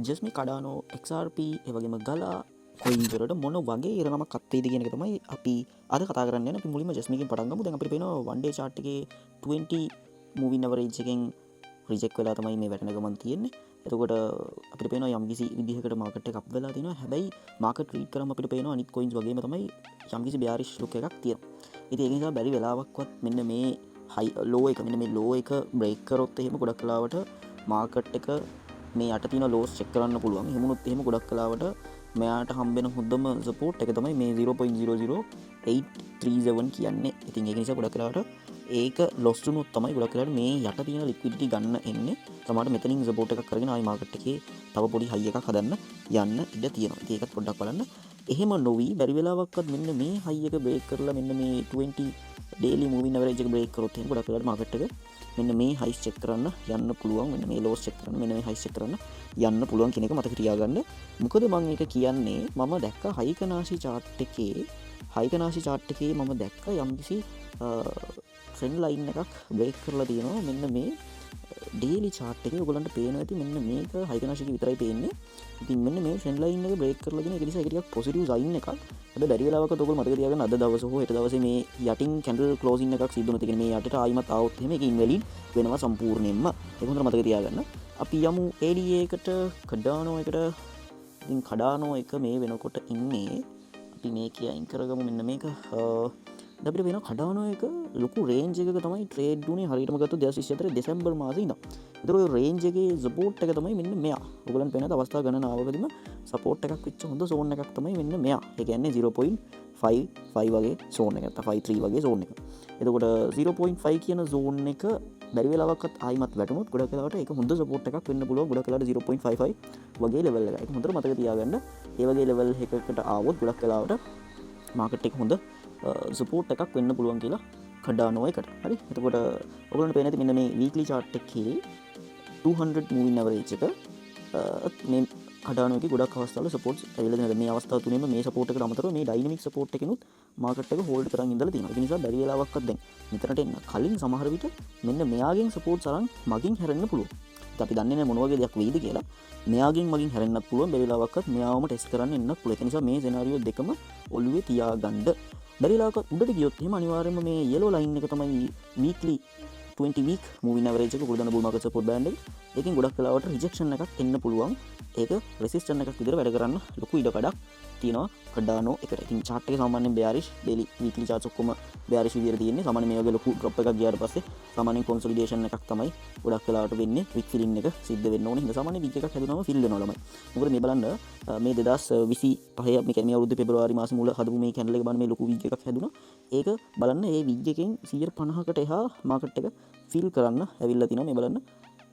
ජස්මි කඩානෝ XRP ඒ වගේම ගලා coins වලට මොන වගේ ඉරණමක් අත්වේද කියන එක තමයි අපි අද කතා කරන්න යන. අපි මුලින්ම ජස්මිකින් පටන් ගමු. දැන් අපිට පේනවා one day chart එකේ 20 moving average එකෙන් රිජෙක්ට් වෙලා තමයි මේ වැටෙන ගමන් තියෙන්නේ. එතකොට අපිට පේනවා යම්කිසි විදිහකට මාකට් එක අප් වෙලා තිනවා. හැබැයි මාකට් රීඩ් කරාම අපිට පේනවා අනිත් කොයින්ස් වගේම තමයි යම්කිසි bearish look එකක් තියෙනවා. ඉතින් ඒක නිසා බැරි වෙලාවක්වත් මෙන්න මේ high low එක මෙන්න මේ low එක break කරොත් එහෙම ගොඩක් වෙලාවට මාකට් එක මේ යට තියෙන ලෝස් චෙක් කරන්න පුළුවන්. එහෙමුණොත් එහෙම ගොඩක් වෙලාවට මෙයාට හම්බෙන හොඳම සපෝට් එක තමයි මේ 0.00837 කියන්නේ. ඉතින් ඒක නිසා ගොඩක් වෙලාවට ඒක ලොස් වුණොත් තමයි ගොඩක් වෙලාවට මේ යට තියෙන ලික්විඩිටි ගන්න එන්නේ. තමයි මෙතනින් සපෝට් එකක් කරගෙන ආයි මාකට් එකේ තව පොඩි හයි එකක් හදන්න යන්න ඉඩ තියෙනවා. ඉතින් ඒකත් පොඩ්ඩක් බලන්න. එහෙම නොවි බැරි වෙලාවක්වත් මෙන්න මේ හයි එක බ්‍රේක් කරලා මෙන්න මේ 20 daily moving average එක බ්‍රේක් කරොත් එහෙනම් ගොඩක් වෙලාවට මාකට් එක මෙන්න මේ හයිස් චෙක් කරන්න යන්න පුළුවන්. මෙන්න මේ ලෝස් චෙක් කරන්න මෙන්න මේ හයිස් චෙක් කරන්න යන්න පුළුවන් කියන එක මතක තියාගන්න. මොකද මම ඒක කියන්නේ මම දැක්ක හයිකනාශි chart එකේ මම දැක්ක යම්කිසි ට්‍රෙන්ඩ් ලයින් එකක් බ්‍රේක් කරලා තියෙනවා. මෙන්න මේ ඩේලි chart එකේ ඔයගලන්ට පේනවා ඇති මෙන්න මේක හයිකනාශික විතරයි පේන්නේ. ඉතින් මෙන්න මේ ට්‍රෙන්ඩ් ලයින් එක බ්‍රේක් කරලා තියෙන. ඒක නිසා ඒක ටිකක් පොසිටිව් සයින් එකක්. හැබැයි බැරි වෙලාවකට ඔයගොල්ලෝ මතක තියාගන්න අද දවසේ හෝ හෙට දවසේ මේ යටින් කැන්ඩල් ක්ලෝසින් එකක් සිද්ධ වුණොත් මේ යටට ආයිමත් આવොත් එහෙම ඒක ඉන්වැලිඩ් වෙනවා සම්පූර්ණයෙන්ම. ඒක හොඳට මතක තියාගන්න. අපි යමු ADA එකට කඩානෝ එකට. ඉතින් කඩානෝ එක මේ වෙනකොට ඉන්නේ අපි මේක අයින් කරගමු. මෙන්න මේක අපිට වෙන කඩානෝ එක ලොකු රේන්ජ් එකක තමයි ට්‍රේඩ් වුණේ. හරියටම ගත්තොත් 2024 දෙසැම්බර් මාසේ ඉඳන්. ඒතර ඔය රේන්ජ් එකේ සපෝට් එක තමයි මෙන්න මෙයා. ඔයගලන් පේනද අවස්ථා ගණනාවකදීම සපෝට් එකක් වෙච්ච හොඳ සෝන් එකක් තමයි මෙන්න මෙයා. ඒ කියන්නේ 0.55 වගේ සෝන් එකක්. 53 වගේ සෝන් එක. එතකොට 0.5 කියන සෝන් එක බැරි වෙලාවක්වත් ආයිමත් වැටුනොත් ගොඩක් වෙලාවට ඒක හොඳ සපෝට් එකක් වෙන්න පුළුවන්. ගොඩක් වෙලාවට 0.55 වගේ ලෙවල් එකක්. ඒක හොඳට මතක තියාගන්න. ඒ වගේ ලෙවල් එකකට ආවොත් ගොඩක් වෙලාවට මාකට් එක හොඳ සපෝට් එකක් වෙන්න පුළුවන් කියලා කඩානෝ එකට. හරි. එතකොට ඔයගොල්ලන්ට පේන ඇති මෙන්න මේ වීක්ලි chart එකේ 200 moving average එක මේ කඩානෝ එකේ ගොඩක් අවස්ථාවල සපෝට්ස් ඇවිල්ලා තියෙනවා. මේ අවස්ථාව තුනේම මේ සපෝට් එකට අමතරව මේ ඩයිනමික් සපෝට් එකකිනුත් මාකට් එක හෝල්ඩ් කරන් ඉඳලා තියෙනවා. ඒ නිසා බැරි වෙලාවක්වත් දැන් මෙතනට එන්න කලින් සමහර විට මෙන්න මෙයාගෙන් සපෝට්ස් අරන් මගින් හැරෙන්න පුළුවන්. අපි දන්නේ නැහැ මොන වගේ දෙයක් වෙයිද කියලා. මෙයාගෙන් මගින් හැරෙන්නත් පුළුවන්. බැරි වෙලාවක්වත් මෙයාවම ටෙස්ට් කරන්න එන්නත් පුළුවන්. ඒ නිසා මේ සිනාරියෝ දෙකම ඔළුවේ තියාගන්න. බැරිලාක උඩට ගියොත් එහෙම අනිවාර්යයෙන්ම මේ yellow line එක තමයි weekly 20 week moving average එක ගොඩනගන bull market support band එක. ඒකෙන් ගොඩක් වෙලාවට rejection එකක් එන්න පුළුවන්. ඒක resistance එකක් විදිහට වැඩ කරන්න ලොකු ඉඩකඩක් තියෙනවා කඩානෝ එකට. ඉතින් chart එක සාමාන්‍යයෙන් bearish daily weekly charts ඔක්කොම bearish විදිහට තියෙන්නේ. සාමාන්‍යයෙන් මේ වගේ ලොකු drop එකක් ගියාට පස්සේ සාමාන්‍යයෙන් consolidation එකක් තමයි ගොඩක් වෙලාවට වෙන්නේ. wick filling එක සිද්ධ වෙන්න ඕනේ. හින්දා සාමාන්‍යයෙන් wick එකක් හැදුනම fill වෙනවා ළමයි. මොකද මේ බලන්න මේ 2025 මේ කියන්නේ මේ අවුරුද්දේ පෙබරවාරි මාසේ මුල හදපු මේ කැන්ඩල් එක බලන්න මේ ලොකු wick එකක් හැදුනා. ඒක බලන්න මේ wick එකෙන් 150කට එහා මාකට් එක fill කරන්න ඇවිල්ලා තිනවා. මේ බලන්න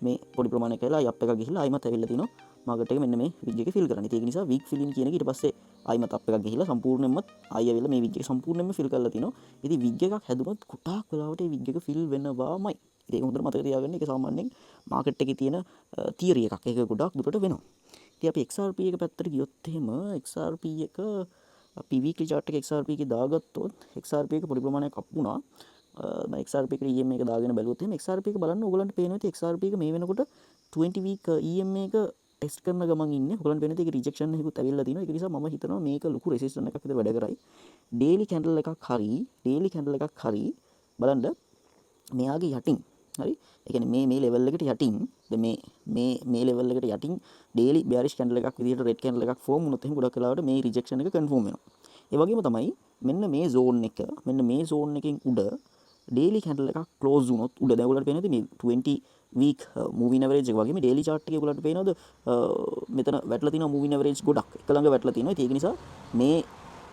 මේ පොඩි ප්‍රමාණයක් කියලා යප් එකක් ගිහිල්ලා ආයිමත් ඇවිල්ලා තිනවා. මාකට් එක මෙන්න මේ විග් එක ෆිල් කරන්න. ඒක නිසා විග් ෆිලින් කියන එක ඊට පස්සේ ආයිමත් අප් එකක් ගිහිල්ලා සම්පූර්ණයෙන්ම ආයි ඇවිල්ලා මේ විග් එක සම්පූර්ණයෙන්ම ෆිල් කරලා තිනවා. ඉතින් විග් එකක් හැදුනොත් කොටක් වෙලාවට මේ විග් එක ෆිල් වෙනවාමයි. ඉතින් ඒක හොඳට මතක තියාගන්න. ඒක සාමාන්‍යයෙන් මාකට් එකේ තියෙන තියරි එකක්. ඒක ගොඩක් දුරට වෙනවා. ඉතින් අපි XRP එක පැත්තට ගියොත් එහෙම XRP එක අපි weekly chart එක XRP එකේ දාගත්තොත් XRP එක පොඩි ප්‍රමාණයක් අප් වුණා. XRP එක EMA එක දාගෙන බැලුවොත් එහෙම XRP එක බලන්න ඕගලන්ට පේනවා ඇති XRP එක මේ වෙනකොට 20 week EMA එක ටෙස්ට් කරන ගමන් ඉන්නේ. ඔයගලන්ට පේන ඒක රිජෙක්ෂන් එකකුත් ඇවිල්ලා තිනවා. ඒක නිසා මම හිතනවා මේක ලොකු රෙසිස්ටන්ස් එකක් විතර වැඩ කරයි. ඩේලි කැන්ඩල් එකක් හරි බලන්න මෙයාගේ යටින් හරි. ඒ කියන්නේ මේ ලෙවල් එකට යටින් මේ ලෙවල් එකට යටින් ඩේලි bearish කැන්ඩල් එකක් විදිහට රෙඩ් කැන්ඩල් එකක් ෆෝම් වුණොත් එහෙනම් ගොඩක් වෙලාවට මේ රිජෙක්ෂන් එක කන්ෆර්ම් වෙනවා. ඒ වගේම තමයි මෙන්න මේ zone එකෙන් උඩ ඩේලි කැන්ඩල් එකක් ක්ලෝස් වුණොත් උඩ දැන් ඔයගලන්ට පේනද මේ 20 week moving average එක වගේ මේ daily chart එකේ ඔයගලන්ට පේනවද මෙතන වැටලා තියෙනවා moving average ගොඩක් එක ළඟ වැටලා තියෙනවා. ඒක නිසා මේ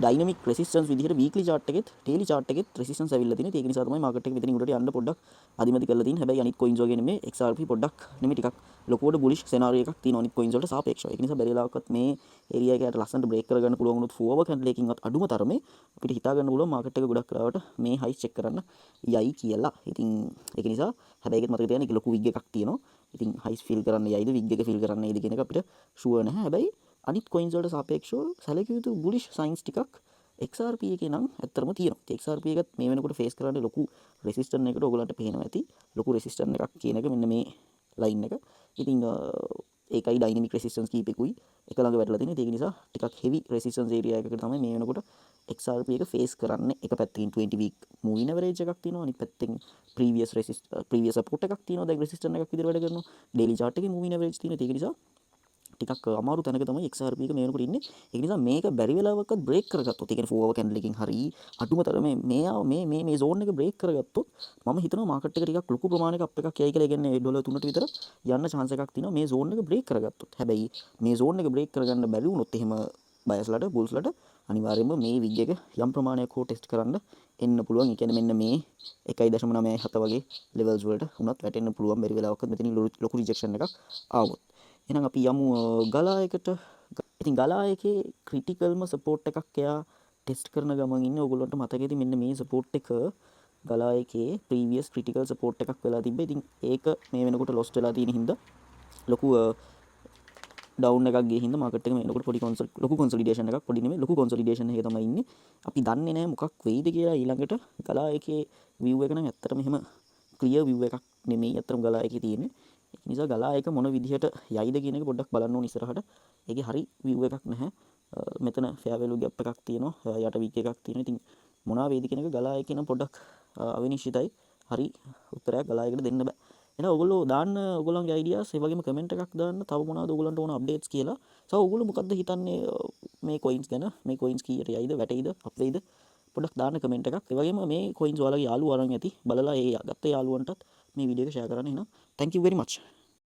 dynamic resistance විදිහට weekly chart එකෙත් daily chart එකෙත් resistance ඇවිල්ලා තියෙනවා. ඒක නිසා තමයි market එක මෙතනින් උඩට යන්න පොඩ්ඩක් අදිමදි කරලා තියෙන්නේ. හැබැයි අනිත් coins වගේ නෙමෙයි XRP පොඩ්ඩක් නෙමෙයි ටිකක් ලොකුවට bullish scenario එකක් තියෙනවා අනිත් coins වලට සාපේක්ෂව. ඒක නිසා බැරි වෙලාවකත් මේ area එකකට ලස්සනට break කරගන්න පුළුවන් වුණොත් forward candle එකකින්වත් අඩුම තරමේ අපිට හිතා ගන්න පුළුවන් market එක ගොඩක් වෙලාවට මේ highs check කරන්න යයි කියලා. ඉතින් ඒක නිසා හැබැයි ඒකත් මතක තියාගන්න ඒක ලොකු wig එකක් තියෙනවා. ඉතින් highs fill කරන්න යයිද wig එක fill කරන්න යයිද කියන එක අපිට sure නැහැ. හැබැයි අනිත් coins වලට සාපේක්ෂව සැලකිය යුතු bullish signs ටිකක් XRP එකේ නම් ඇත්තටම තියෙනවා. XRP එකත් මේ වෙනකොට face කරන්නේ ලොකු resistance එකකට ඔයගලන්ට පේනවා ඇති. ලොකු resistance එකක් කියන එක මෙන්න මේ line එක. ඉතින් ඒකයි ඩයිනමික් රෙසිස්ටන්ස් කීපෙකුයි එක ළඟ වැටලා තියෙන්නේ. ඒක නිසා ටිකක් හෙවි රෙසිස්ටන්ස් ඒරියා එකකට තමයි මේ වෙනකොට XRP එක ෆේස් කරන්න. එක පැත්තකින් 20 week moving average එකක් තියෙනවා, අනිත් පැත්තෙන් previous support එකක් තියෙනවා. දැන් resistance එකක් විදිහට වැඩ කරනවා. daily chart එකේ moving average තියෙනවා. ඒක නිසා ටිකක් අමාරු තැනක තමයි XRP එක මේ වෙනකොට ඉන්නේ. ඒක නිසා මේක බැරි වෙලාවකත් බ්‍රේක් කරගත්තොත්, ඒ කියන්නේ 4 hour candle එකකින් හරි අඩුම තරමේ මේ zone එක බ්‍රේක් කරගත්තොත් මම හිතනවා මාකට් එක ටිකක් ලොකු ප්‍රමාණයක අප් එකක් යයි කියලා. ඒ කියන්නේ ඩොලර් 3ට විතර යන්න chance එකක් තියෙනවා මේ zone එක බ්‍රේක් කරගත්තොත්. හැබැයි මේ zone එක බ්‍රේක් කරගන්න බැරි වුණොත් එහෙම බයස්ලට බුල්ස්ලට අනිවාර්යයෙන්ම මේ විග් එක යම් ප්‍රමාණයක් හෝ ටෙස්ට් කරන්න එන්න පුළුවන්. ඒ කියන්නේ මෙන්න මේ 1.97 වගේ levels වලට උනත් වැටෙන්න පුළුවන් බැරි වෙලාවක මෙතනින් ලොකු රිජෙක්ෂන් එකක් ආවොත්. එහෙනම් අපි යමු ගලා එකට. ඉතින් ගලා එකේ ක්‍රිටිකල්ම සපෝට් එකක් එයා ටෙස්ට් කරන ගමන් ඉන්නේ. ඔයගොල්ලන්ට මතක ඇති මෙන්න මේ සපෝට් එක ගලා එකේ ප්‍රීවියස් ක්‍රිටිකල් සපෝට් එකක් වෙලා තිබ්බේ. ඉතින් ඒක මේ වෙනකොට ලොස්ට් වෙලා තියෙන හින්දා ලොකු ඩවුන් එකක් ගිය හින්දා මාකට් එක මේ වෙනකොට පොඩි ලොකු කොන්සොලිඩේෂන් එකක්, පොඩි නෙමෙයි ලොකු කොන්සොලිඩේෂන් එකක තමයි ඉන්නේ. අපි දන්නේ නැහැ මොකක් වෙයිද කියලා ඊළඟට. ගලා එකේ view එක නම් ඇත්තටම එහෙම ක්ලියර් view එකක් නෙමෙයි ඇත්තටම ගලා එකේ තියෙන්නේ. ඒ නිසා ගලා එක මොන විදිහට යයිද කියන එක පොඩ්ඩක් බලන්න ඕන ඉස්සරහට. ඒකේ හරි view එකක් නැහැ. මෙතන fair value gap එකක් තියෙනවා, යට week එකක් තියෙනවා. ඉතින් මොනවා වේද කියන එක ගලා එකේ නම් පොඩ්ඩක් අවිනිශ්චිතයි. හරි උත්තරයක් ගලා එකට දෙන්න බෑ. එහෙනම් ඔයගොල්ලෝ දාන්න ඔයගොල්ලන්ගේ ideas, ඒ වගේම comment එකක් දාන්න තව මොනවද ඔයගොල්ලන්ට ඕන updates කියලා. ඔයගොල්ලෝ මොකද්ද හිතන්නේ මේ coins ගැන? මේ coins කීයට යයිද, වැටෙයිද, up වෙයිද? පොඩ්ඩක් දාන්න comment එකක්. ඒ වගේම මේ coins ඔයාලගේ යාළුවෝ අරන් ඇති බලලා ඒ ගත්ත යාළුවන්ටත් මේ වීඩියෝ එක share කරන්න. එහෙනම් thank you very much.